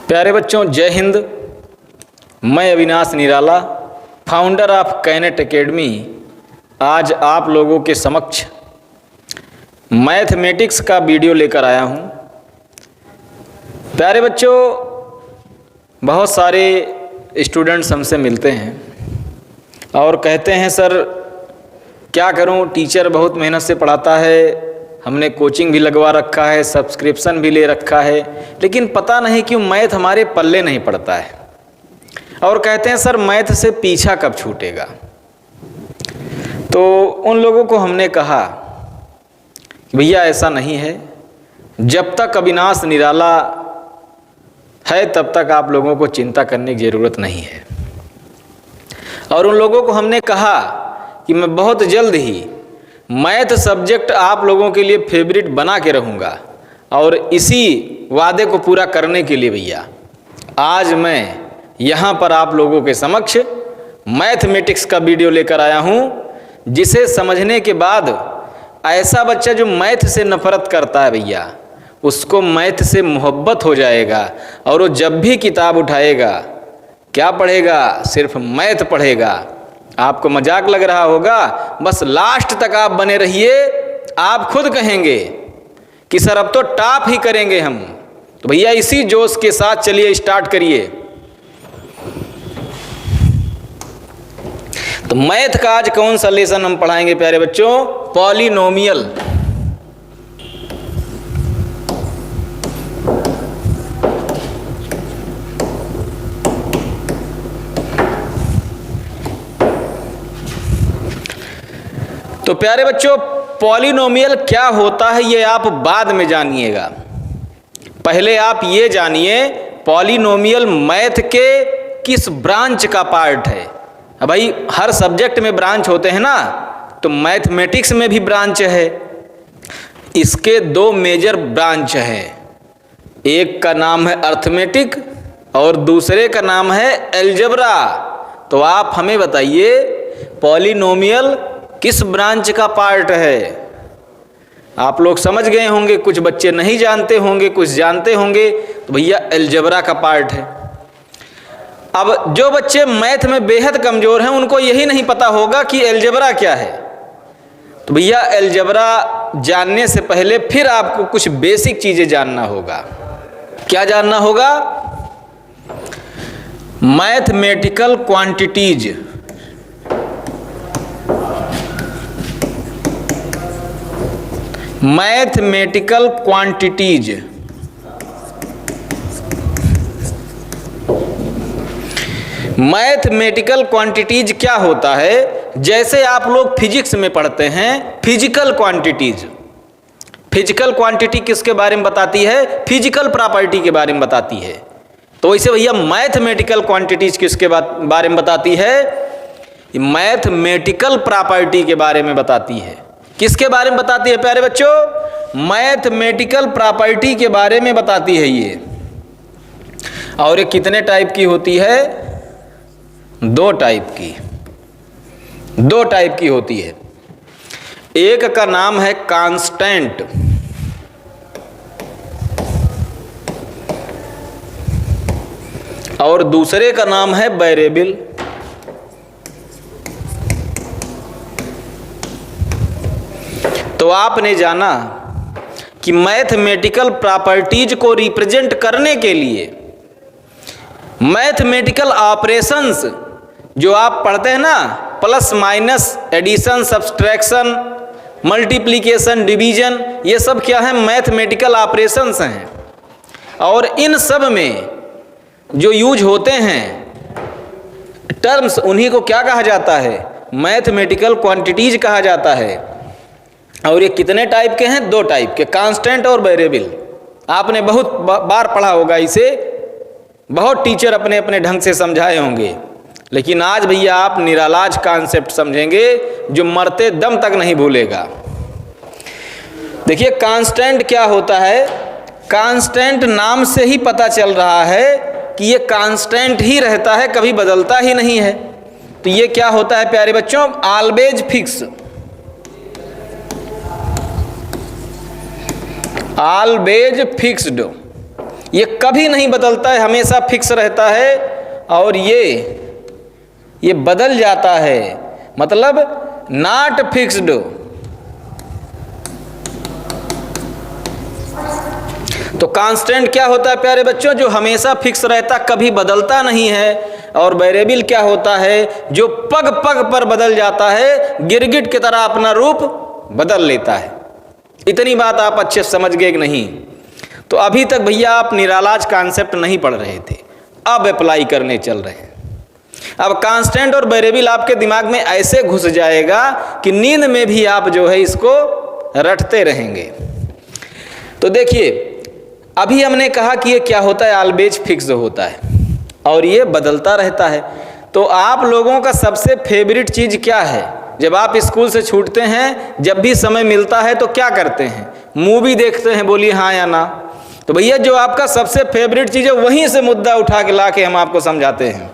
प्यारे बच्चों, जय हिंद। मैं अविनाश निराला, फाउंडर ऑफ कैनेट एकेडमी, आज आप लोगों के समक्ष मैथमेटिक्स का वीडियो लेकर आया हूं। प्यारे बच्चों, बहुत सारे स्टूडेंट्स हमसे मिलते हैं और कहते हैं सर क्या करूं, टीचर बहुत मेहनत से पढ़ाता है, हमने कोचिंग भी लगवा रखा है, सब्सक्रिप्शन भी ले रखा है, लेकिन पता नहीं क्यों मैथ हमारे पल्ले नहीं पड़ता है। और कहते हैं सर मैथ से पीछा कब छूटेगा। तो उन लोगों को हमने कहा कि भैया ऐसा नहीं है, जब तक अविनाश निराला है तब तक आप लोगों को चिंता करने की ज़रूरत नहीं है। और उन लोगों को हमने कहा कि मैं बहुत जल्द ही मैथ सब्जेक्ट आप लोगों के लिए फेवरेट बना के रहूँगा, और इसी वादे को पूरा करने के लिए भैया आज मैं यहाँ पर आप लोगों के समक्ष मैथमेटिक्स का वीडियो लेकर आया हूँ, जिसे समझने के बाद ऐसा बच्चा जो मैथ से नफरत करता है भैया, उसको मैथ से मोहब्बत हो जाएगा और वो जब भी किताब उठाएगा क्या पढ़ेगा, सिर्फ मैथ पढ़ेगा। आपको मजाक लग रहा होगा, बस लास्ट तक आप बने रहिए, आप खुद कहेंगे कि सर अब तो टॉप ही करेंगे हम। तो भैया इसी जोश के साथ चलिए स्टार्ट करिए। तो मैथ का आज कौन सा लेसन हम पढ़ाएंगे प्यारे बच्चों? पॉलिनोमियल। तो प्यारे बच्चों, पॉलिनोमियल क्या होता है ये आप बाद में जानिएगा। पहले आप ये जानिए पॉलिनोमियल मैथ के किस ब्रांच का पार्ट है। अब भाई हर सब्जेक्ट में ब्रांच होते हैं ना, तो मैथमेटिक्स में भी ब्रांच है। इसके दो मेजर ब्रांच हैं, एक का नाम है अर्थमेटिक और दूसरे का नाम है एलजेब्रा। तो आप हमें बताइए पॉलिनोमियल किस ब्रांच का पार्ट है। आप लोग समझ गए होंगे, कुछ बच्चे नहीं जानते होंगे, कुछ जानते होंगे। तो भैया एलजेब्रा का पार्ट है। अब जो बच्चे मैथ में बेहद कमज़ोर हैं उनको यही नहीं पता होगा कि एलजेब्रा क्या है। तो भैया एलजेब्रा जानने से पहले फिर आपको कुछ बेसिक चीज़ें जानना होगा। क्या जानना होगा? Mathematical quantities. Mathematical quantities mathematical quantities क्या होता है? जैसे आप लोग फिजिक्स में पढ़ते हैं फिजिकल क्वांटिटीज। फिजिकल क्वांटिटी किसके बारे में बताती है? फिजिकल प्रॉपर्टी के बारे में बताती है। तो वैसे भैया मैथमेटिकल क्वांटिटीज किसके बारे में बताती है? मैथमेटिकल प्रॉपर्टी के बारे में बताती है। किसके बारे में बताती है प्यारे बच्चों? मैथमेटिकल प्रॉपर्टी के बारे में बताती है ये। और ये कितने टाइप की होती है? दो टाइप की होती है। एक का नाम है कांस्टेंट और दूसरे का नाम है वेरिएबल। तो आपने जाना कि मैथमेटिकल प्रॉपर्टीज को रिप्रेजेंट करने के लिए मैथमेटिकल ऑपरेशंस जो आप पढ़ते हैं ना, plus minus, addition, subtraction, multiplication, division, ये सब क्या है? मैथमेटिकल ऑपरेशंस हैं। और इन सब में जो यूज होते हैं टर्म्स, उन्हीं को क्या कहा जाता है? मैथमेटिकल क्वांटिटीज कहा जाता है। और ये कितने टाइप के हैं? दो टाइप के, कांस्टेंट और वेरिएबल। आपने बहुत बार पढ़ा होगा इसे, बहुत टीचर अपने अपने ढंग से समझाए होंगे, लेकिन आज भैया आप निरालाज कॉन्सेप्ट समझेंगे जो मरते दम तक नहीं भूलेगा। देखिए कांस्टेंट क्या होता है? कांस्टेंट नाम से ही पता चल रहा है कि ये कांस्टेंट ही रहता है, कभी बदलता ही नहीं है। तो ये क्या होता है प्यारे बच्चों? Always fix. Always fixed. ये कभी नहीं बदलता है, हमेशा फिक्स रहता है। और ये बदल जाता है, मतलब नॉट फिक्स्ड। तो कांस्टेंट क्या होता है प्यारे बच्चों? जो हमेशा फिक्स रहता, कभी बदलता नहीं है। और वेरिएबल क्या होता है? जो पग पग पर बदल जाता है, गिरगिट की तरह अपना रूप बदल लेता है। इतनी बात आप अच्छे समझ गए कि नहीं? तो अभी तक भैया आप निरालाज कॉन्सेप्ट नहीं पढ़ रहे थे, अब अप्लाई करने चल रहे हैं। अब कांस्टेंट और वेरिएबल आपके दिमाग में ऐसे घुस जाएगा कि नींद में भी आप जो है इसको रटते रहेंगे। तो देखिए, अभी हमने कहा कि ये क्या होता है, ऑलवेज फिक्स होता है और ये बदलता रहता है। तो आप लोगों का सबसे फेवरेट चीज़ क्या है? जब आप स्कूल से छूटते हैं, जब भी समय मिलता है तो क्या करते हैं? मूवी देखते हैं, बोलिए हाँ या ना। तो भैया जो आपका सबसे फेवरेट चीज़ है, वहीं से मुद्दा उठा के ला के हम आपको समझाते हैं।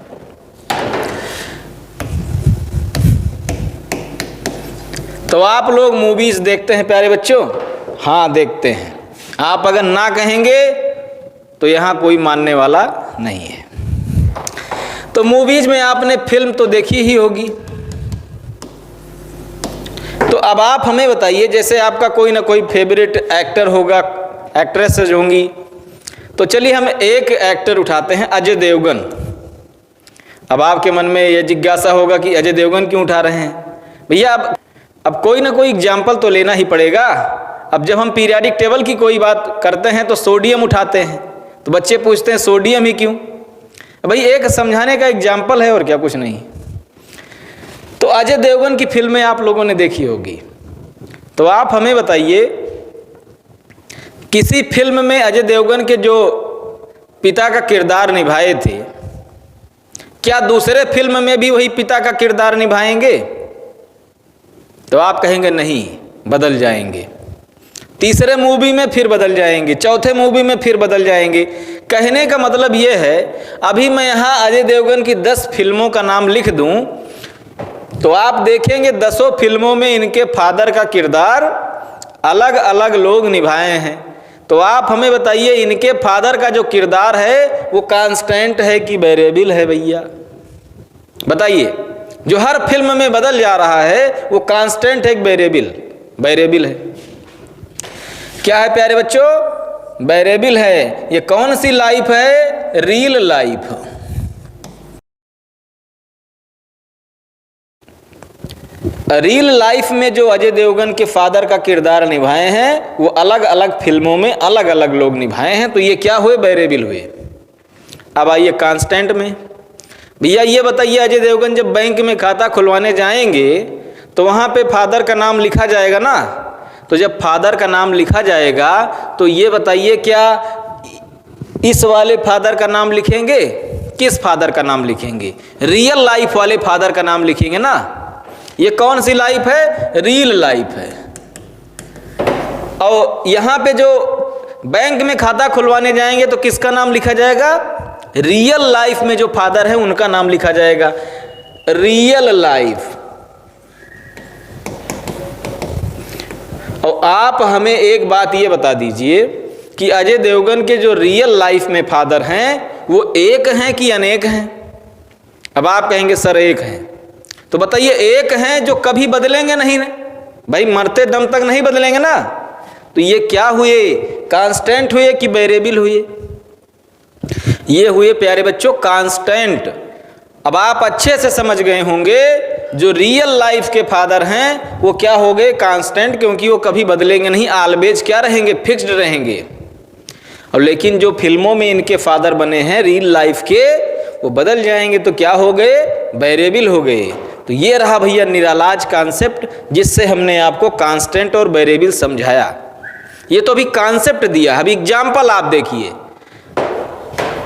तो आप लोग मूवीज़ देखते हैं प्यारे बच्चों? हाँ देखते हैं। आप अगर ना कहेंगे तो यहाँ कोई मानने वाला नहीं है। तो मूवीज़ में आपने फिल्म तो देखी ही होगी। तो अब आप हमें बताइए, जैसे आपका कोई ना कोई फेवरेट एक्टर होगा, एक्ट्रेसेस होंगी। तो चलिए हम एक एक्टर उठाते हैं, अजय देवगन। अब आपके मन में यह जिज्ञासा होगा कि अजय देवगन क्यों उठा रहे हैं भैया? अब कोई ना कोई एग्जाम्पल तो लेना ही पड़ेगा। अब जब हम पीरियाडिक टेबल की कोई बात करते हैं तो सोडियम उठाते हैं, तो बच्चे पूछते हैं सोडियम ही क्यों? भाई एक समझाने का एग्जाम्पल है और क्या, कुछ नहीं। तो अजय देवगन की फिल्में आप लोगों ने देखी होगी। तो आप हमें बताइए, किसी फिल्म में अजय देवगन के जो पिता का किरदार निभाए थे, क्या दूसरे फिल्म में भी वही पिता का किरदार निभाएंगे? तो आप कहेंगे नहीं, बदल जाएंगे। तीसरे मूवी में फिर बदल जाएंगे, चौथे मूवी में फिर बदल जाएंगे। कहने का मतलब ये है, अभी मैं यहाँ अजय देवगन की 10 फिल्मों का नाम लिख दूं तो आप देखेंगे 10 फिल्मों में इनके फादर का किरदार अलग अलग लोग निभाए हैं। तो आप हमें बताइए, इनके फादर का जो किरदार है वो कांस्टेंट है कि वेरिएबल है भैया? बताइए। जो हर फिल्म में बदल जा रहा है वो कांस्टेंट है कि वेरिएबल? वेरिएबल है। क्या है प्यारे बच्चों? वेरिएबल है। ये कौन सी लाइफ है? Real life. रियल लाइफ में जो अजय देवगन के फादर का किरदार निभाए हैं वो अलग अलग फिल्मों में अलग अलग लोग निभाए हैं। तो ये क्या हुए? वेरिएबल हुए। अब आइए कांस्टेंट में। भैया ये बताइए, अजय देवगन जब बैंक में खाता खुलवाने जाएंगे तो वहाँ पे फादर का नाम लिखा जाएगा ना? तो जब फादर का नाम लिखा जाएगा तो ये बताइए, क्या इस वाले फादर का नाम लिखेंगे? किस फादर का नाम लिखेंगे? रियल लाइफ वाले फादर का नाम लिखेंगे ना। ये कौन सी लाइफ है? रियल लाइफ है। और यहाँ पे जो बैंक में खाता खुलवाने जाएंगे तो किसका नाम लिखा जाएगा? रियल लाइफ में जो फादर है उनका नाम लिखा जाएगा, रियल लाइफ। और आप हमें एक बात ये बता दीजिए कि अजय देवगन के जो रियल लाइफ में फादर हैं वो एक हैं कि अनेक हैं? अब आप कहेंगे सर एक हैं। तो बताइए, एक हैं जो कभी बदलेंगे नहीं ना भाई, मरते दम तक नहीं बदलेंगे ना। तो ये क्या हुए? कांस्टेंट हुए कि वेरिएबल हुए? ये हुए प्यारे बच्चों कांस्टेंट। अब आप अच्छे से समझ गए होंगे, जो रियल लाइफ के फादर हैं वो क्या हो गए? कांस्टेंट, क्योंकि वो कभी बदलेंगे नहीं, ऑलवेज क्या रहेंगे? फिक्स्ड रहेंगे। और लेकिन जो फिल्मों में इनके फादर बने हैं रियल लाइफ के, वो बदल जाएंगे। तो क्या हो गए? वेरिएबल हो गए। तो ये रहा भैया निरालाज कॉन्सेप्ट, जिससे हमने आपको कांस्टेंट और वेरिएबल समझाया। ये तो अभी कॉन्सेप्ट दिया, अभी एग्जाम्पल आप देखिए।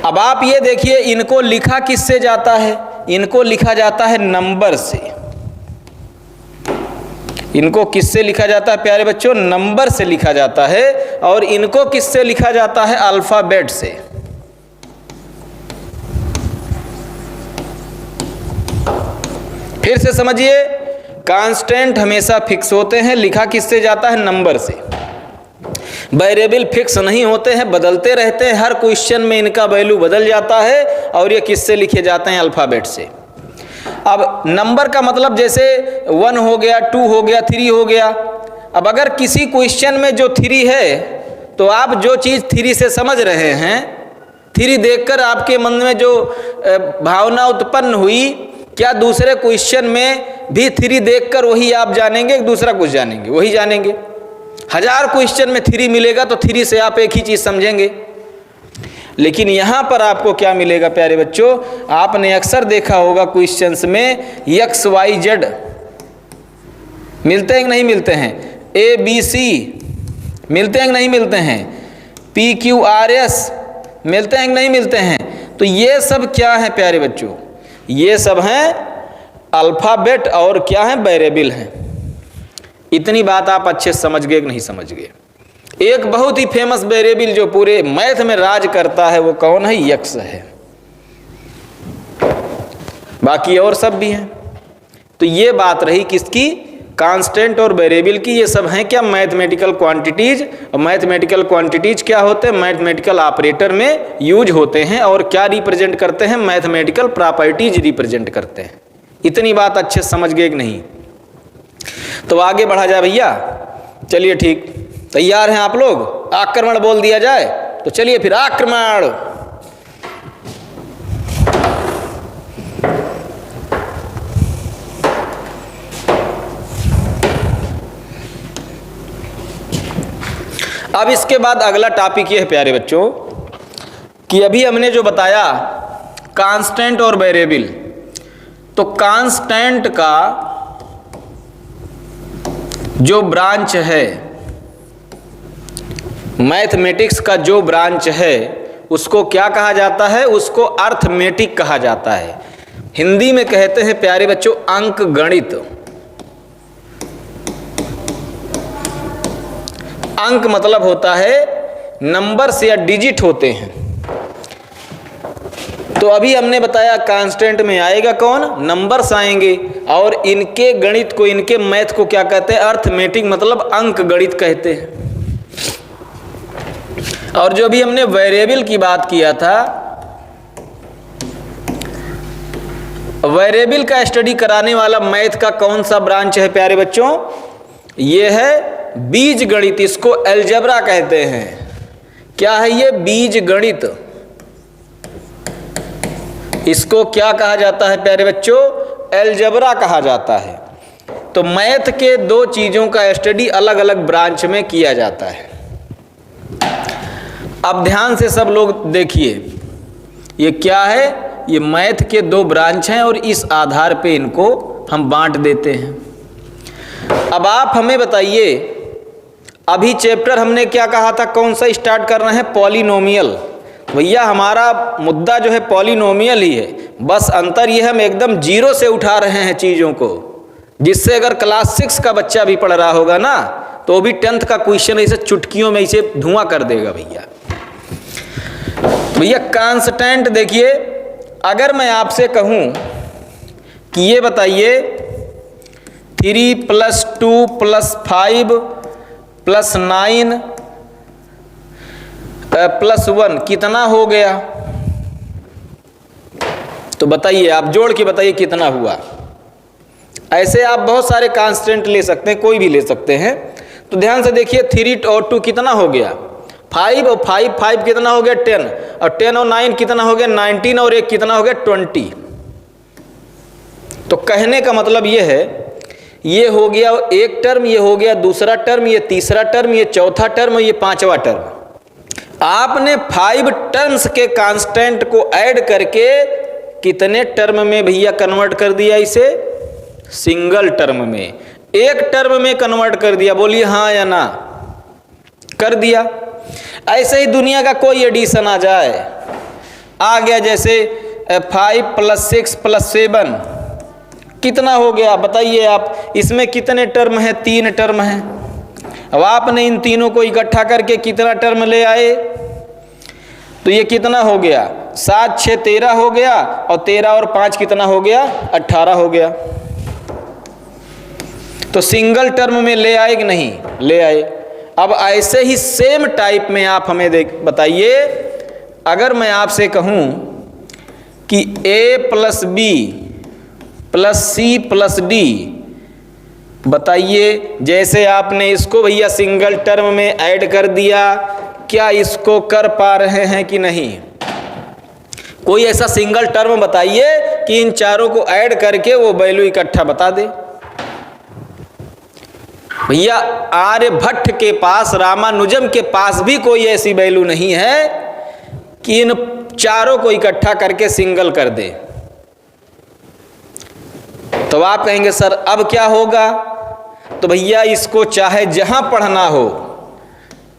अब आप ये देखिए, इनको लिखा किससे जाता है? इनको लिखा जाता है नंबर से। इनको किससे लिखा जाता है प्यारे बच्चों? नंबर से लिखा जाता है। और इनको किससे लिखा जाता है? अल्फाबेट से। फिर से समझिए, कांस्टेंट हमेशा फिक्स होते हैं, लिखा किससे जाता है? नंबर से। वेरिएबल फिक्स नहीं होते हैं, बदलते रहते हैं, हर क्वेश्चन में इनका वैल्यू बदल जाता है और ये किससे लिखे जाते हैं? अल्फ़ाबेट से। अब नंबर का मतलब जैसे 1 हो गया, 2 हो गया, 3 हो गया। अब अगर किसी क्वेश्चन में जो 3 है तो आप जो चीज़ 3 से समझ रहे हैं, 3 देखकर आपके मन में जो भावना उत्पन्न हुई, क्या दूसरे क्वेश्चन में भी 3 देखकर वही आप जानेंगे, दूसरा कुछ जानेंगे? वही जानेंगे। 1000 क्वेश्चन में 3 मिलेगा तो 3 से आप एक ही चीज़ समझेंगे। लेकिन यहाँ पर आपको क्या मिलेगा प्यारे बच्चों? आपने अक्सर देखा होगा क्वेश्चंस में एक्स वाई जेड मिलते हैं कि नहीं मिलते हैं? ए बी सी मिलते हैं कि नहीं मिलते हैं? पी क्यू आर एस मिलते हैं कि नहीं मिलते हैं? तो ये सब क्या है प्यारे बच्चों? ये सब हैं अल्फ़ाबेट और क्या है? वेरिएबल हैं। इतनी बात आप अच्छे समझ गए कि नहीं समझ गए? एक बहुत ही फेमस वेरिएबल जो पूरे मैथ में राज करता है वो कौन है? एक्स है। बाकी और सब भी हैं। तो ये बात रही किसकी? कांस्टेंट और वेरिएबल की। ये सब हैं क्या? Mathematical quantities. और मैथमेटिकल क्वांटिटीज क्या होते हैं? मैथमेटिकल ऑपरेटर में यूज होते हैं और क्या रिप्रेजेंट करते हैं? मैथमेटिकल प्रॉपर्टीज रिप्रेजेंट करते हैं। इतनी बात अच्छे समझ गए कि नहीं? तो आगे बढ़ा जाए भैया। चलिए ठीक, तैयार हैं आप लोग? आक्रमण बोल दिया जाए तो चलिए फिर आक्रमण। अब इसके बाद अगला टॉपिक ये है प्यारे बच्चों कि अभी हमने जो बताया कांस्टेंट और वेरिएबल, तो कांस्टेंट का जो ब्रांच है, मैथमेटिक्स का जो ब्रांच है, उसको क्या कहा जाता है? उसको अर्थमेटिक कहा जाता है। हिंदी में कहते हैं प्यारे बच्चों अंक गणित। अंक मतलब होता है नंबर्स या डिजिट होते हैं। तो अभी हमने बताया कांस्टेंट में आएगा कौन? नंबर्स आएंगे। और इनके गणित को, इनके मैथ को क्या कहते हैं? अर्थमेटिक, मतलब अंक गणित कहते हैं। और जो भी हमने वेरिएबल की बात किया था, वेरिएबल का स्टडी कराने वाला मैथ का कौन सा ब्रांच है प्यारे बच्चों? ये है बीज गणित। इसको अलजेब्रा कहते हैं। क्या है ये? बीज गणित। इसको क्या कहा जाता है प्यारे बच्चों? अलजेब्रा कहा जाता है। तो मैथ के 2 चीजों का स्टडी अलग अलग ब्रांच में किया जाता है। अब ध्यान से सब लोग देखिए, ये क्या है? ये मैथ के 2 ब्रांच हैं और इस आधार पे इनको हम बांट देते हैं। अब आप हमें बताइए, अभी चैप्टर हमने क्या कहा था? कौन सा स्टार्ट करना है? पॉलिनोमियल। भैया हमारा मुद्दा जो है पॉलिनोमियल ही है, बस अंतर ये हम एकदम जीरो से उठा रहे हैं चीज़ों को, जिससे अगर क्लास 6 का बच्चा भी पढ़ रहा होगा ना तो भी 10th का क्वेश्चन ऐसे चुटकियों में इसे धुआं कर देगा। भैया कांस्टेंट देखिए, अगर मैं आपसे कहूँ कि ये बताइए 3 + 2 + 5 + 9 + 1 कितना हो गया? तो बताइए, आप जोड़ के बताइए कितना हुआ। ऐसे आप बहुत सारे कांस्टेंट ले सकते हैं, कोई भी ले सकते हैं। तो ध्यान से देखिए, 3 और 2 कितना हो गया? 5 और 5 कितना हो गया? 10 और 10 और 9 कितना हो गया? 19 और 1 कितना हो गया? 20। तो कहने का मतलब ये है, ये हो गया एक टर्म, ये हो गया दूसरा टर्म, ये तीसरा टर्म, ये चौथा टर्म और ये 5वां टर्म। आपने 5 टर्म्स के कांस्टेंट को ऐड करके कितने टर्म में भैया कन्वर्ट कर दिया? इसे सिंगल टर्म में, एक टर्म में कन्वर्ट कर दिया। बोलिए हाँ या ना? कर दिया। ऐसे ही दुनिया का कोई एडिशन आ जाए, आ गया जैसे 5 + 6 + 7 कितना हो गया? बताइए आप, इसमें कितने टर्म हैं? 3 टर्म हैं। अब आपने इन तीनों को इकट्ठा करके कितना टर्म ले आए? तो ये कितना हो गया? 7 × 6 = 13 हो गया, और 13 और 5 कितना हो गया? 18 हो गया। तो सिंगल टर्म में ले आए कि नहीं? ले आए। अब ऐसे ही सेम टाइप में आप हमें बताइए, अगर मैं आपसे कहूं कि a plus B plus C plus D, बताइए जैसे आपने इसको भैया सिंगल टर्म में ऐड कर दिया, क्या इसको कर पा रहे हैं कि नहीं? कोई ऐसा सिंगल टर्म बताइए कि इन चारों को ऐड करके वो वैल्यू इकट्ठा बता दे। भैया आर्यभट्ट के पास, रामानुजम के पास भी कोई ऐसी वैल्यू नहीं है कि इन चारों को इकट्ठा करके सिंगल कर दे। तो आप कहेंगे सर अब क्या होगा? तो भैया इसको चाहे जहां पढ़ना हो,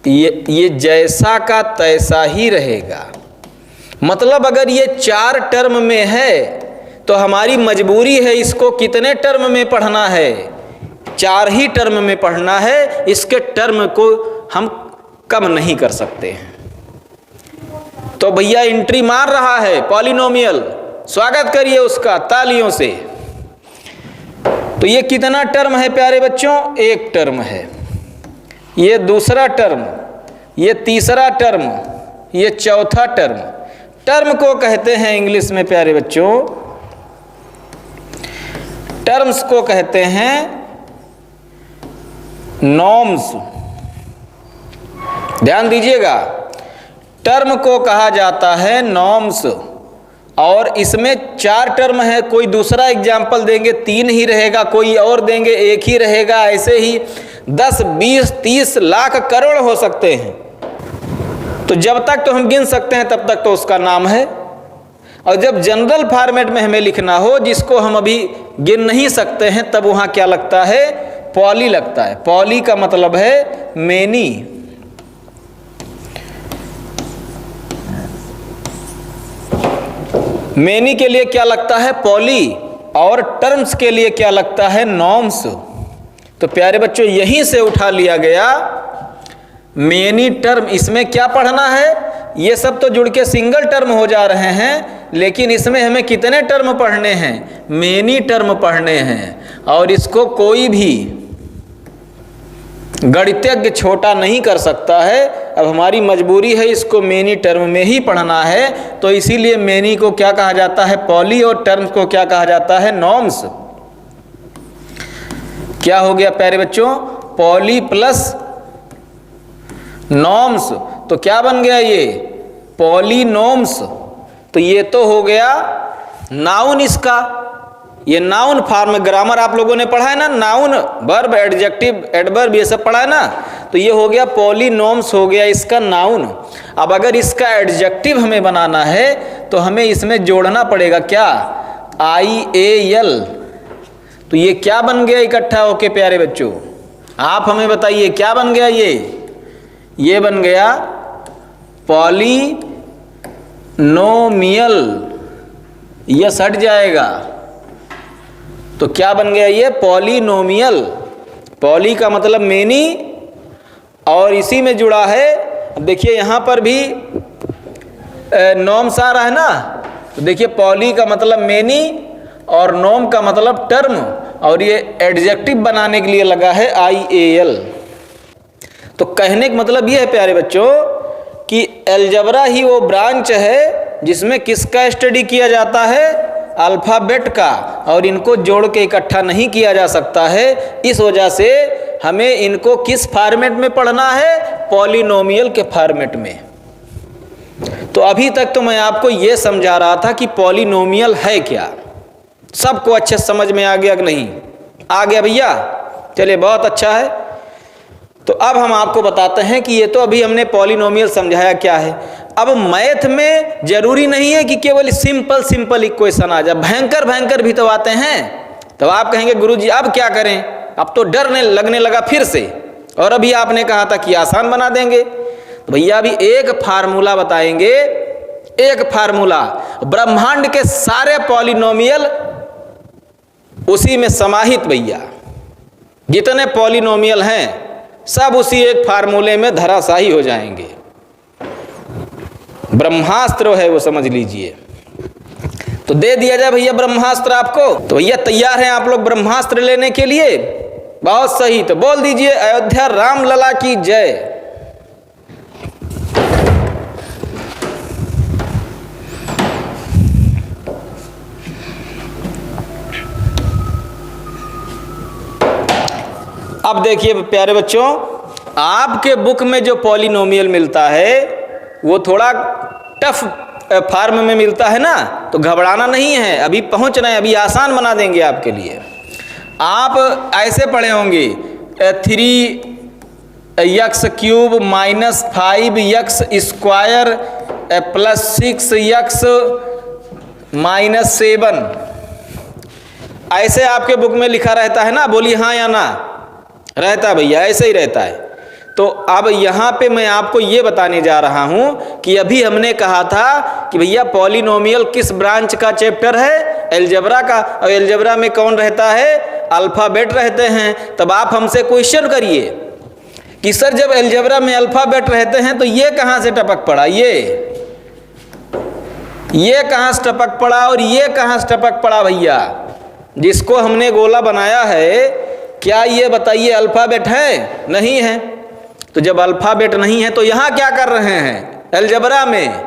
ये जैसा का तैसा ही रहेगा। मतलब अगर ये 4 टर्म में है तो हमारी मजबूरी है इसको कितने टर्म में पढ़ना है? 4 ही टर्म में पढ़ना है। इसके टर्म को हम कम नहीं कर सकते हैं। तो भैया एंट्री मार रहा है पॉलिनोमियल, स्वागत करिए उसका तालियों से। तो ये कितना टर्म है प्यारे बच्चों? 1 टर्म है। ये दूसरा टर्म, ये तीसरा टर्म, ये चौथा टर्म। टर्म को कहते हैं इंग्लिश में प्यारे बच्चों, टर्म्स को कहते हैं नॉर्म्स। ध्यान दीजिएगा, टर्म को कहा जाता है नॉर्म्स। और इसमें 4 टर्म है। कोई दूसरा एग्जाम्पल देंगे 3 ही रहेगा, कोई और देंगे 1 ही रहेगा। ऐसे ही 10, 20, 30 लाख करोड़ हो सकते हैं। तो जब तक तो हम गिन सकते हैं तब तक तो उसका नाम है। और जब जनरल फॉर्मेट में हमें लिखना हो जिसको हम अभी गिन नहीं सकते हैं, तब वहाँ क्या लगता है? पॉली लगता है। पॉली का मतलब है मेनी। मेनी के लिए क्या लगता है? पॉली। और टर्म्स के लिए क्या लगता है? नॉर्म्स। तो प्यारे बच्चों यहीं से उठा लिया गया मेनी टर्म। इसमें क्या पढ़ना है? ये सब तो जुड़ के सिंगल टर्म हो जा रहे हैं, लेकिन इसमें हमें कितने टर्म पढ़ने हैं? मेनी टर्म पढ़ने हैं। और इसको कोई भी गणितज्ञ छोटा नहीं कर सकता है। अब हमारी मजबूरी है इसको मेनी टर्म में ही पढ़ना है। तो इसीलिए मेनी को क्या कहा जाता है? पॉली। और टर्म्स को क्या कहा जाता है? नॉर्म्स। क्या हो गया प्यारे बच्चों? Poly plus norms. तो क्या बन गया ये? पॉलीनोम्स। तो ये तो हो गया नाउन इसका। ये नाउन फॉर्म, ग्रामर आप लोगों ने पढ़ा है ना, नाउन, वर्ब, एडजेक्टिव, एडवर्ब, ये सब पढ़ा है ना। तो ये हो गया पॉलीनोम्स, हो गया इसका नाउन। अब अगर इसका एडजेक्टिव हमें बनाना है तो हमें इसमें जोड़ना पड़ेगा क्या? IAL। तो ये क्या बन गया इकट्ठा होके प्यारे बच्चों? आप हमें बताइए क्या बन गया ये बन गया पॉलीनोमियल। यस हट जाएगा। तो क्या बन गया ये? पॉलीनोमियल। पॉली का मतलब मेनी, और इसी में जुड़ा है। अब देखिए यहाँ पर भी नॉर्म्स आ रहा है ना। तो देखिए पॉली का मतलब मेनी और नॉर्म का मतलब टर्म, और ये एडजेक्टिव बनाने के लिए लगा है IAL। तो कहने का मतलब ये है प्यारे बच्चों कि अलजेब्रा ही वो ब्रांच है जिसमें किसका स्टडी किया जाता है? अल्फ़ाबेट का। और इनको जोड़ के इकट्ठा नहीं किया जा सकता है। इस वजह से हमें इनको किस फॉर्मेट में पढ़ना है? पॉलिनोमियल के फॉर्मेट में। तो अभी तक तो मैं आपको ये समझा रहा था कि पॉलिनोमियल है क्या। सबको अच्छे समझ में आ गया कि नहीं? आ गया भैया? चलिए बहुत अच्छा है। तो अब हम आपको बताते हैं कि ये तो अभी हमने पॉलिनोमियल समझाया क्या है। अब मैथ में जरूरी नहीं है कि केवल सिंपल इक्वेशन आ जाए, भयंकर भी तो आते हैं। तो आप कहेंगे गुरुजी अब क्या करें? अब तो डरने लगने लगा फिर से, और अभी आपने कहा था कि आसान बना देंगे। तो भैया अभी एक फार्मूला बताएंगे, एक फार्मूला, ब्रह्मांड के सारे पॉलिनोमियल उसी में समाहित। भैया जितने पॉलिनोमियल हैं सब उसी एक फार्मूले में धराशायी हो जाएंगे। ब्रह्मास्त्र है वो, समझ लीजिए। तो दे दिया जाए भैया ब्रह्मास्त्र आपको। तो भैया तैयार हैं आप लोग ब्रह्मास्त्र लेने के लिए? बहुत सही, तो बोल दीजिए अयोध्या राम लला की जय। अब देखिए प्यारे बच्चों, आपके बुक में जो पॉलिनोमियल मिलता है वो थोड़ा टफ फॉर्म में मिलता है ना, तो घबराना नहीं है, अभी पहुंच रहे हैं, अभी आसान बना देंगे आपके लिए। आप ऐसे पढ़े होंगे 3x³ minus 5x² plus 6x minus 7, ऐसे आपके बुक में लिखा रहता है ना, बोलिए हाँ या ना। रहता है भैया, ऐसे ही रहता है। तो अब यहाँ पे मैं आपको ये बताने जा रहा हूँ कि अभी हमने कहा था कि भैया पॉलिनोमियल किस ब्रांच का चैप्टर है, अलजेब्रा का, और अलजेब्रा में कौन रहता है, अल्फ़ाबेट रहते हैं। तब आप हमसे क्वेश्चन करिए कि सर जब अलजेब्रा में अल्फ़ाबेट रहते हैं तो ये कहाँ से टपक पड़ा, ये कहाँ से टपक पड़ा और ये कहाँ से टपक पड़ा भैया। जिसको हमने गोला बनाया है, क्या ये बताइए अल्फ़ाबेट है? नहीं है। तो जब अल्फ़ाबेट नहीं है तो यहाँ क्या कर रहे हैं अलजेब्रा में?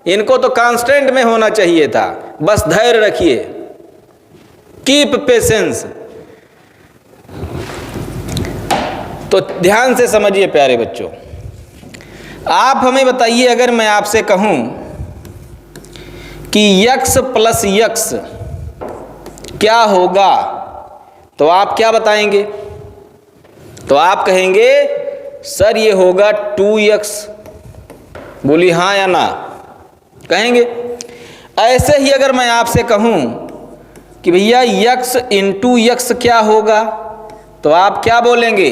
इनको तो कांस्टेंट में होना चाहिए था। बस धैर्य रखिए, कीप पेशेंस। तो ध्यान से समझिए प्यारे बच्चों, आप हमें बताइए, अगर मैं आपसे कहूं कि x प्लस x क्या होगा, तो आप क्या बताएंगे? तो आप कहेंगे सर ये होगा 2x। बोलिए हाँ या ना, कहेंगे। ऐसे ही अगर मैं आपसे कहूं कि भैया x इंटू x क्या होगा, तो आप क्या बोलेंगे?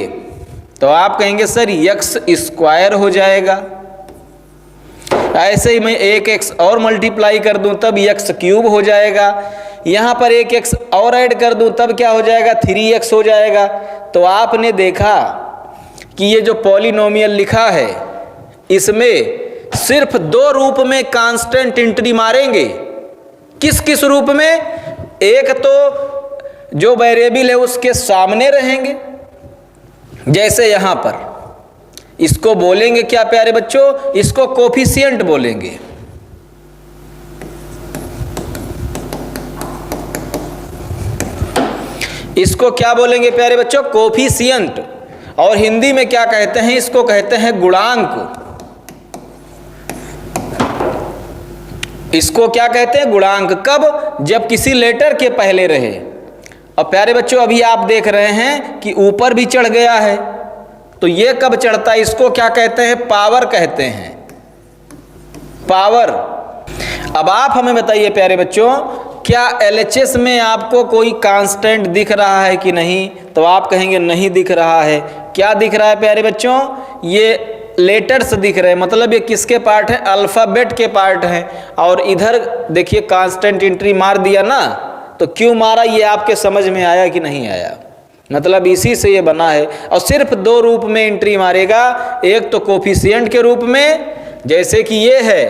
तो आप कहेंगे सर x² हो जाएगा। ऐसे ही मैं एक x और मल्टीप्लाई कर दूं तब x³ हो जाएगा। यहाँ पर एक x और ऐड कर दूं तब क्या हो जाएगा, 3x हो जाएगा। तो आपने देखा कि ये जो पॉलिनोमियल लिखा है इसमें सिर्फ दो रूप में कांस्टेंट एंट्री मारेंगे। किस किस रूप में? एक तो जो वेरिएबल है उसके सामने रहेंगे, जैसे यहाँ पर इसको बोलेंगे क्या प्यारे बच्चों, इसको कोफिशिएंट बोलेंगे। इसको क्या बोलेंगे प्यारे बच्चों, कोफिशिएंट। और हिंदी में क्या कहते हैं, इसको कहते हैं गुणांक। इसको क्या कहते हैं, गुणांक। कब? जब किसी लेटर के पहले रहे। और प्यारे बच्चों अभी आप देख रहे हैं कि ऊपर भी चढ़ गया है, तो ये कब चढ़ता है, इसको क्या कहते हैं, पावर कहते हैं, पावर। अब आप हमें बताइए प्यारे बच्चों, क्या LHS में आपको कोई कांस्टेंट दिख रहा है कि नहीं? तो आप कहेंगे नहीं दिख रहा है। क्या दिख रहा है प्यारे बच्चों? ये लेटर्स दिख रहे हैं, मतलब ये किसके पार्ट है, अल्फ़ाबेट के पार्ट हैं। और इधर देखिए कांस्टेंट एंट्री मार दिया ना, तो क्यों मारा ये आपके समझ में आया कि नहीं आया? मतलब इसी से ये बना है। और सिर्फ दो रूप में एंट्री मारेगा, एक तो कोफिशिएंट के रूप में, जैसे कि ये है,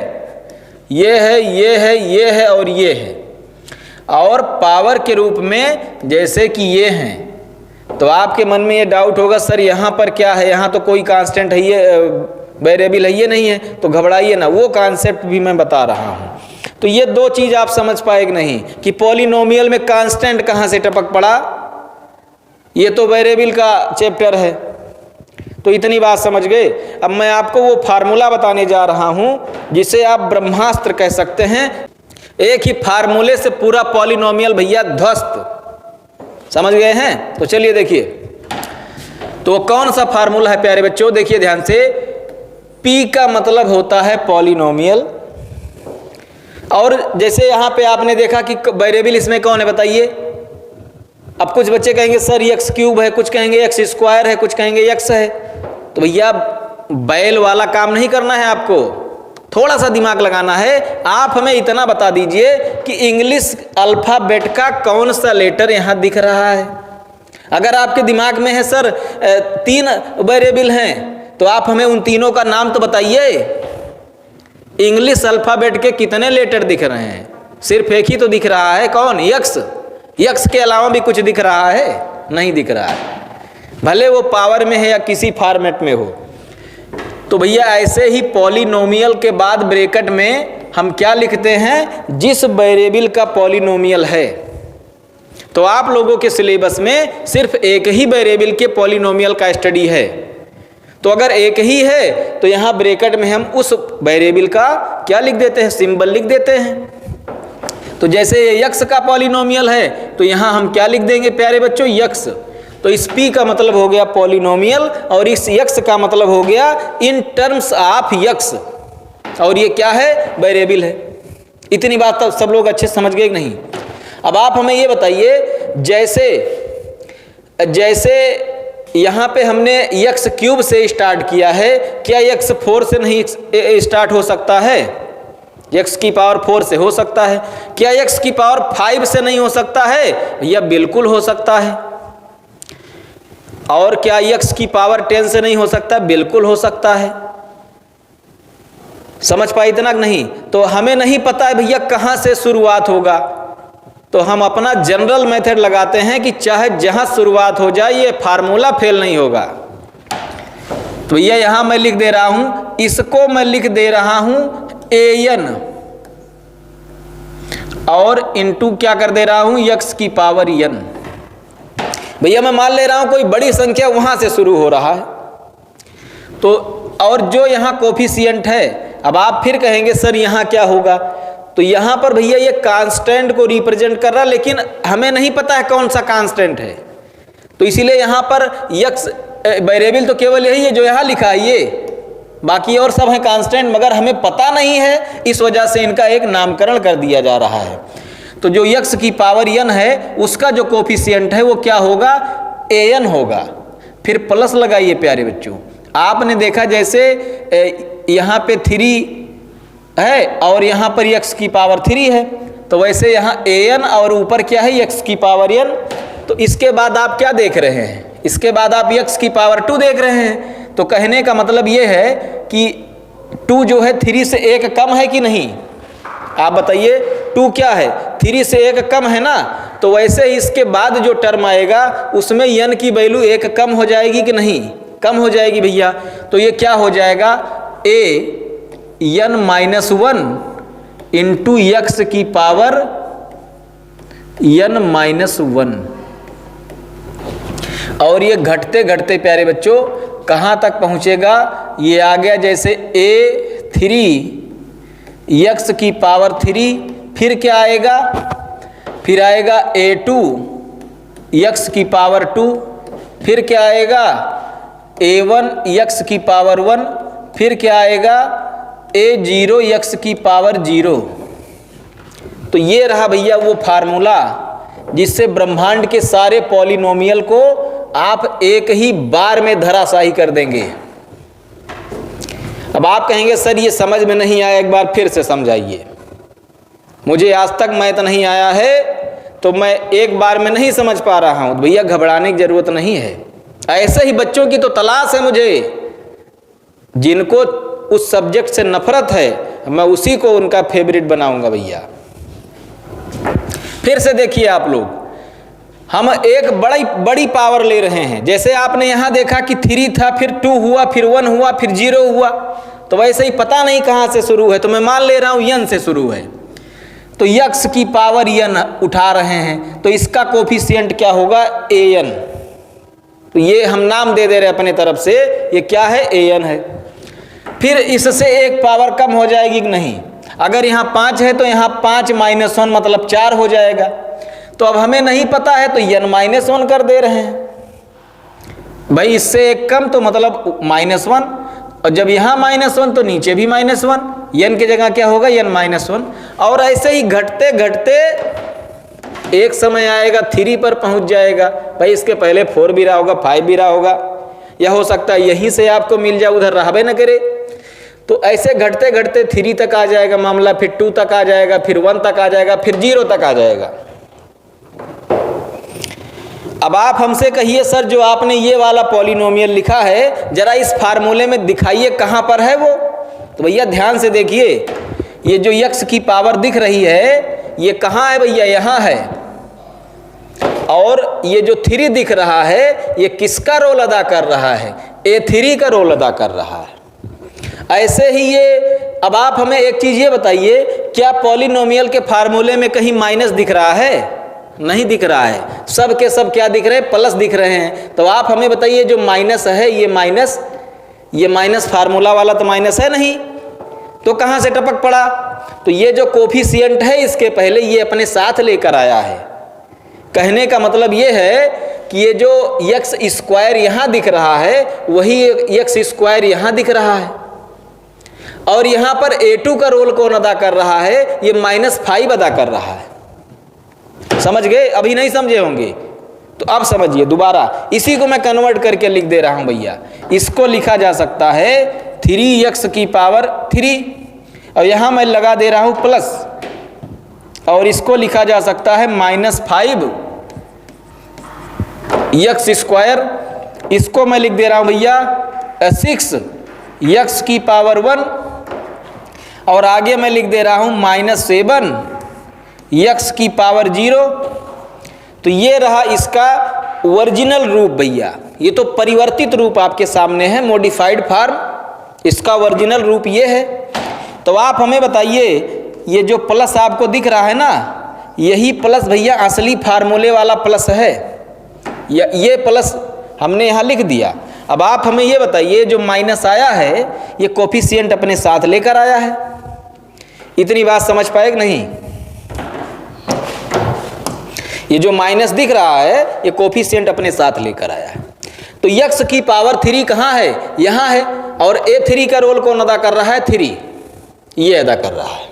ये है, ये है, ये है और ये है, और पावर के रूप में जैसे कि ये हैं। तो आपके मन में ये डाउट होगा सर यहाँ पर क्या है, यहाँ तो कोई कांस्टेंट है, ये वेरिएबल है, ये नहीं है। तो घबराइए ना, वो कॉन्सेप्ट भी मैं बता रहा हूँ। तो ये दो चीज़ आप समझ पाए कि नहीं, कि पॉलिनोमियल में कांस्टेंट कहाँ से टपक पड़ा, ये तो वेरिएबल का चैप्टर है। तो इतनी बात समझ गए। अब मैं आपको वो फार्मूला बताने जा रहा हूँ जिसे आप ब्रह्मास्त्र कह सकते हैं। एक ही फार्मूले से पूरा पॉलिनोमियल भैया ध्वस्त, समझ गए हैं? तो चलिए देखिए, तो कौन सा फार्मूला है प्यारे बच्चों, देखिए ध्यान से। P का मतलब होता है पॉलिनोमियल। और जैसे यहाँ पे आपने देखा कि वेरिएबल इसमें कौन है बताइए। अब कुछ बच्चे कहेंगे सर x³ है, कुछ कहेंगे x² है, कुछ कहेंगे x है। तो भैया बैल वाला काम नहीं करना है आपको, थोड़ा सा दिमाग लगाना है। आप हमें इतना बता दीजिए कि इंग्लिश अल्फ़ाबेट का कौन सा लेटर यहाँ दिख रहा है। अगर आपके दिमाग में है सर 3 वेरिएबल हैं, तो आप हमें उन तीनों का नाम तो बताइए। इंग्लिश अल्फ़ाबेट के कितने लेटर दिख रहे हैं? सिर्फ एक ही तो दिख रहा है, कौन? x। x के अलावा भी कुछ दिख रहा है? नहीं दिख रहा है। भले वो पावर में है या किसी फॉर्मेट में हो। तो भैया ऐसे ही पॉलिनोमियल के बाद ब्रैकेट में हम क्या लिखते हैं, जिस वेरिएबल का पॉलिनोमियल है। तो आप लोगों के सिलेबस में सिर्फ एक ही वेरिएबल के पॉलिनोमियल का स्टडी है। तो अगर एक ही है तो यहाँ ब्रैकेट में हम उस वेरिएबल का क्या लिख देते हैं, सिंबल लिख देते हैं। तो जैसे ये यक्स का पॉलिनोमियल है तो यहाँ हम क्या लिख देंगे प्यारे बच्चों, यक्स। तो इस p का मतलब हो गया पॉलिनोमियल और इस x का मतलब हो गया इन टर्म्स ऑफ यक्स, और ये क्या है, वेरिएबल है। इतनी बात तो सब लोग अच्छे समझ गए कि नहीं। अब आप हमें ये बताइए, जैसे यहाँ पे हमने x क्यूब से स्टार्ट किया है, क्या x 4 से नहीं स्टार्ट हो सकता है? x की पावर 4 से हो सकता है। क्या x की पावर 5 से नहीं हो सकता है? भैया बिल्कुल हो सकता है। और क्या x की पावर 10 से नहीं हो सकता? बिल्कुल हो सकता है। समझ पाए इतना नहीं? तो हमें नहीं पता है भैया कहाँ से शुरुआत होगा, तो हम अपना जनरल मेथड लगाते हैं कि चाहे जहां शुरुआत हो जाए ये फार्मूला फेल नहीं होगा। तो भैया यहां मैं लिख दे रहा हूं, इसको मैं लिख दे रहा हूं an और इनटू क्या कर दे रहा हूं, x की पावर n। भैया मैं मान ले रहा हूं कोई बड़ी संख्या वहां से शुरू हो रहा है, तो और जो यहां कोफिशिएंट है, अब आप फिर कहेंगे सर यहां क्या होगा, तो यहां पर भैया ये कांस्टेंट को रिप्रेजेंट कर रहा, लेकिन हमें नहीं पता है कौन सा कांस्टेंट है। तो इसीलिए यहां पर x वेरिएबल तो केवल यही है जो यहां लिखा है ये, बाकी और सब है कांस्टेंट, मगर हमें पता नहीं है, इस वजह से इनका एक नामकरण कर दिया जा रहा है। तो जो x की पावर n है उसका जो कोफिशिएंट है वो क्या होगा, an होगा। फिर प्लस लगाइए प्यारे बच्चों। आपने देखा जैसे यहाँ पे 3 है और यहाँ पर x की पावर 3 है, तो वैसे यहाँ an और ऊपर क्या है, x की पावर n। तो इसके बाद आप क्या देख रहे हैं, इसके बाद आप x की पावर 2 देख रहे हैं। तो कहने का मतलब ये है कि 2 जो है 3 से 1 कम है कि नहीं, आप बताइए। 2 क्या है, 3 से 1 कम है ना। तो वैसे ही इसके बाद जो टर्म आएगा उसमें n की वैल्यू 1 कम हो जाएगी कि नहीं, कम हो जाएगी भैया। तो ये क्या हो जाएगा, an-1 इंटू x की पावर n-1। और ये घटते घटते प्यारे बच्चों कहाँ तक पहुँचेगा, ये आ गया जैसे a3 x की पावर 3, फिर क्या आएगा, फिर आएगा a2 x की पावर 2, फिर क्या आएगा a1 x की पावर 1, फिर क्या आएगा a0 x की पावर 0। तो ये रहा भैया वो फार्मूला जिससे ब्रह्मांड के सारे पॉलिनोमियल को आप एक ही बार में धराशायी कर देंगे। अब आप कहेंगे सर ये समझ में नहीं आया, एक बार फिर से समझाइए। मुझे आज तक मैथ नहीं आया है तो मैं एक बार में नहीं समझ पा रहा हूं, तो भैया घबराने की जरूरत नहीं है। ऐसे ही बच्चों की तो तलाश है मुझे, जिनको उस सब्जेक्ट से नफरत है, मैं उसी को उनका फेवरेट बनाऊंगा भैया। फिर से देखिए आप लोग, हम एक बड़ी पावर ले रहे हैं। जैसे आपने यहां देखा कि 3 था, फिर 2 हुआ, फिर 1 हुआ, फिर 0 हुआ, तो वैसे ही पता नहीं कहां से शुरू है, तो मैं मान ले रहा हूं n से शुरू है। तो x की पावर n उठा रहे हैं, तो इसका कोफिशिएंट क्या होगा, an। तो ये हम नाम दे रहे हैं अपने तरफ से, ये क्या है, an है। फिर इससे एक पावर कम हो जाएगी कि नहीं, अगर यहाँ 5 है तो यहाँ 5 - 1 मतलब 4 हो जाएगा। तो अब हमें नहीं पता है तो n-1 कर दे रहे हैं भाई, इससे एक कम तो मतलब -1, और जब यहाँ -1 तो नीचे भी -1, n की जगह क्या होगा, n-1। और ऐसे ही घटते घटते एक समय आएगा 3 पर पहुंच जाएगा। भाई इसके पहले 4 भी रहा होगा, 5 भी रहा होगा, या हो सकता है यहीं से आपको मिल जाए, उधर रहबे न करे। तो ऐसे घटते घटते 3 तक आ जाएगा मामला, फिर 2 तक आ जाएगा, फिर 1 तक आ जाएगा, फिर 0 तक आ जाएगा। अब आप हमसे कहिए सर जो आपने ये वाला पॉलिनोमियल लिखा है, जरा इस फार्मूले में दिखाइए कहाँ पर है वो। तो भैया ध्यान से देखिए, ये जो x की पावर दिख रही है ये कहाँ है भैया, यहाँ है। और ये जो 3 दिख रहा है ये किसका रोल अदा कर रहा है? A3 का रोल अदा कर रहा है। ऐसे ही ये, अब आप हमें एक चीज़ ये बताइए, क्या पॉलिनोमियल के फार्मूले में कहीं माइनस दिख रहा है? नहीं दिख रहा है, सब के सब क्या दिख रहे हैं? प्लस दिख रहे हैं। तो आप हमें बताइए जो माइनस है ये माइनस फार्मूला वाला तो माइनस है नहीं, तो कहाँ से टपक पड़ा? तो ये जो कोफिशिएंट है इसके पहले ये अपने साथ लेकर आया है। कहने का मतलब ये है कि ये जो एक्स स्क्वायर यहाँ दिख रहा है वही एक्स स्क्वायर यहाँ दिख रहा है, और यहाँ पर A2 का रोल कौन अदा कर रहा है? ये -5 अदा कर रहा है। समझ गए? अभी नहीं समझे होंगे तो अब समझिए दोबारा। इसी को मैं कन्वर्ट करके लिख दे रहा हूं भैया। इसको लिखा जा सकता है 3x की पावर 3, और यहां मैं लगा दे रहा हूं प्लस, और इसको लिखा जा सकता है -5x स्क्वायर। इसको मैं लिख दे रहा हूं भैया 6x की पावर 1, और आगे मैं लिख दे रहा हूं -7x की पावर 0। तो ये रहा इसका ओरिजिनल रूप भैया। ये तो परिवर्तित रूप आपके सामने है, मॉडिफाइड फॉर्म, इसका ओरिजिनल रूप ये है। तो आप हमें बताइए ये जो प्लस आपको दिख रहा है ना, यही प्लस भैया असली फार्मूले वाला प्लस है। ये प्लस हमने यहाँ लिख दिया। अब आप हमें ये बताइए जो माइनस आया है ये कोफिशिएंट अपने साथ लेकर आया है। इतनी बात समझ पाए कि नहीं? ये जो माइनस दिख रहा है ये कोफिशिएंट अपने साथ लेकर आया है। तो x की पावर 3 कहाँ है? यहाँ है, और A3 का रोल कौन अदा कर रहा है? 3 ये अदा कर रहा है।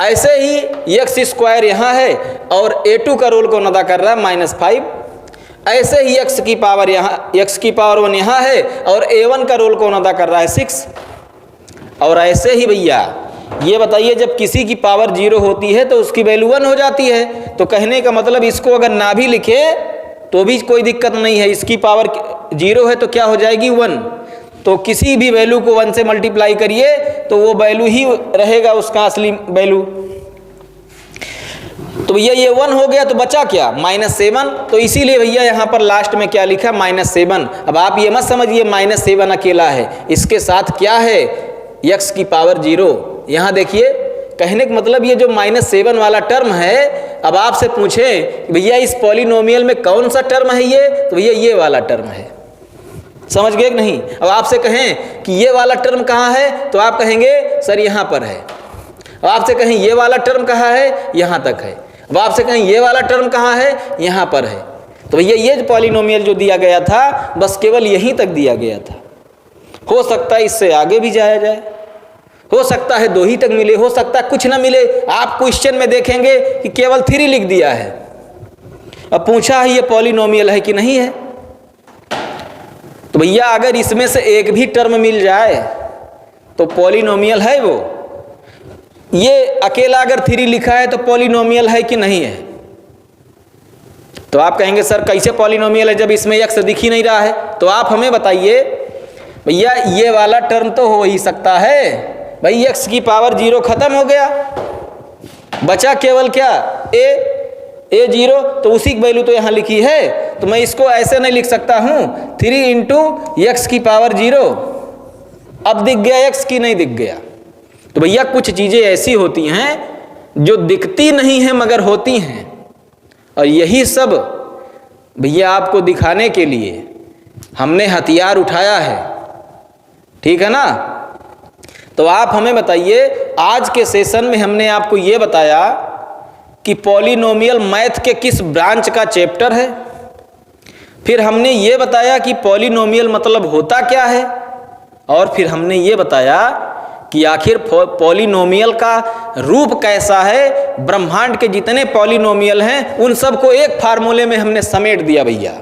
ऐसे ही x स्क्वायर यहाँ है, और A2 का रोल कौन अदा कर रहा है? -5। ऐसे ही x की पावर 1 यहाँ है, और A1 का रोल कौन अदा कर रहा है? 6। और ऐसे ही भैया ये बताइए जब किसी की पावर 0 होती है तो उसकी वैल्यू 1 हो जाती है। तो कहने का मतलब इसको अगर ना भी लिखे तो भी कोई दिक्कत नहीं है। इसकी पावर 0 है तो क्या हो जाएगी? 1। तो किसी भी वैल्यू को 1 से मल्टीप्लाई करिए तो वो वैल्यू ही रहेगा उसका असली वैल्यू। तो भैया ये 1 हो गया तो बचा क्या? -7। तो इसीलिए भैया यहाँ पर लास्ट में क्या लिखा? -7। अब आप ये मत समझिए -7 अकेला है, इसके साथ क्या है? x की पावर 0। यहाँ देखिए, कहने का मतलब ये जो -7 वाला टर्म है, अब आपसे पूछें भैया इस पॉलिनोमियल में कौन सा टर्म है ये, तो भैया ये वाला टर्म है। समझ गए कि नहीं? अब आपसे कहें कि ये वाला टर्म कहाँ है, तो आप कहेंगे सर यहाँ पर है। अब आपसे कहें ये वाला टर्म कहाँ है, यहाँ तक है। अब आपसे कहें ये वाला टर्म कहाँ है, यहाँ पर है। तो भैया ये पॉलिनोमियल जो दिया गया था बस केवल यहीं तक दिया गया था। हो सकता है इससे आगे भी जाया जाए, हो सकता है 2 ही तक मिले, हो सकता है कुछ ना मिले। आप क्वेश्चन में देखेंगे कि केवल 3 लिख दिया है। अब पूछा है ये पॉलिनोमियल है कि नहीं है, तो भैया अगर इसमें से एक भी टर्म मिल जाए तो पॉलिनोमियल है वो। ये अकेला अगर 3 लिखा है तो पॉलिनोमियल है कि नहीं है? तो आप कहेंगे सर कैसे पॉलिनोमियल है जब इसमें x दिख ही नहीं रहा है? तो आप हमें बताइए भैया ये वाला टर्म तो हो ही सकता है भाई, x की पावर 0 खत्म हो गया, बचा केवल क्या? A0। तो उसी की वैल्यू तो यहाँ लिखी है, तो मैं इसको ऐसे नहीं लिख सकता हूँ 3 × x की पावर 0। अब दिख गया x की नहीं दिख गया। तो भैया कुछ चीज़ें ऐसी होती हैं जो दिखती नहीं हैं मगर होती हैं, और यही सब भैया आपको दिखाने के लिए हमने हथियार उठाया है। ठीक है ना? तो आप हमें बताइए आज के सेशन में हमने आपको ये बताया कि पॉलिनोमियल मैथ के किस ब्रांच का चैप्टर है। फिर हमने ये बताया कि पॉलिनोमियल मतलब होता क्या है, और फिर हमने ये बताया कि आखिर पॉलिनोमियल का रूप कैसा है। ब्रह्मांड के जितने पॉलिनोमियल हैं उन सबको एक फार्मूले में हमने समेट दिया भैया।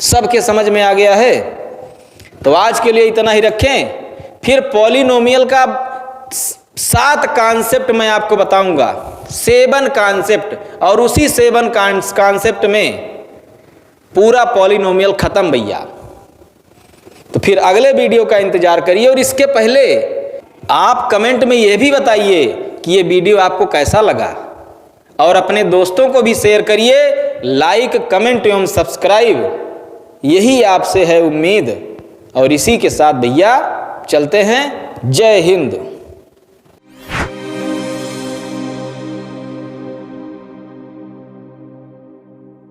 सबके समझ में आ गया है? तो आज के लिए इतना ही रखें। फिर पॉलिनोमियल का 7 कॉन्सेप्ट मैं आपको बताऊंगा, 7 कॉन्सेप्ट, और उसी 7 कॉन्सेप्ट में पूरा पॉलिनोमियल खत्म भैया। तो फिर अगले वीडियो का इंतजार करिए, और इसके पहले आप कमेंट में ये भी बताइए कि ये वीडियो आपको कैसा लगा, और अपने दोस्तों को भी शेयर करिए लाइक, कमेंट एवं सब्सक्राइब, यही आपसे है उम्मीद। और इसी के साथ भैया चलते हैं। जय हिंद।